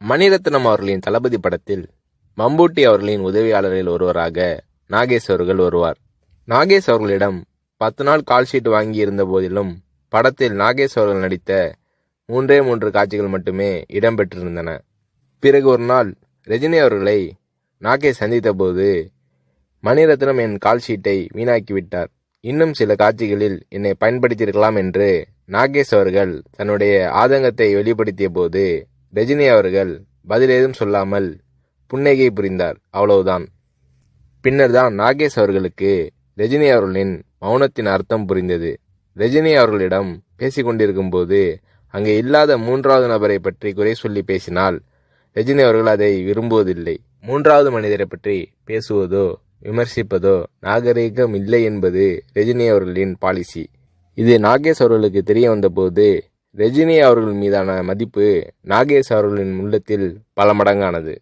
மணிரத்னம் அவர்களின் தளபதி படத்தில் மம்பூட்டி அவர்களின் உதவியாளரில் ஒருவராக நாகேஷ் அவர்கள் வருவார். நாகேஷ் அவர்களிடம் 10 நாள் கால்ஷீட் வாங்கி இருந்த போதிலும் படத்தில் நாகேஷ் அவர்கள் நடித்த 3 காட்சிகள் மட்டுமே இடம்பெற்றிருந்தன. பிறகு ஒரு நாள் ரஜினி அவர்களை நாகேஷ் சந்தித்த போது, மணிரத்னம் என் கால்ஷீட்டை வீணாக்கிவிட்டார், இன்னும் சில காட்சிகளில் என்னை பயன்படுத்தியிருக்கலாம் என்று நாகேஷ் அவர்கள் தன்னுடைய ஆதங்கத்தை வெளிப்படுத்திய போது, ரஜினி அவர்கள் பதிலேதும் சொல்லாமல் புன்னகை புரிந்தார். அவ்வளவுதான். பின்னர் தான் நாகேஷ் அவர்களுக்கு ரஜினி அவர்களின் மௌனத்தின் அர்த்தம் புரிந்தது. ரஜினி அவர்களிடம் பேசிக்கொண்டிருக்கும் போது அங்கே இல்லாத 3வது நபரை பற்றி குறை சொல்லி பேசினால் ரஜினி அவர்கள் அதை விரும்புவதில்லை. 3வது மனிதரை பற்றி பேசுவதோ விமர்சிப்பதோ நாகரீகம் இல்லை என்பது ரஜினி அவர்களின் பாலிசி. இது நாகேஷ் அவர்களுக்கு தெரிய வந்தபோது ரஜினி அவர்கள் மீதான மதிப்பு நாகேஷ் அவர்களின் உள்ளத்தில் பல மடங்கானது.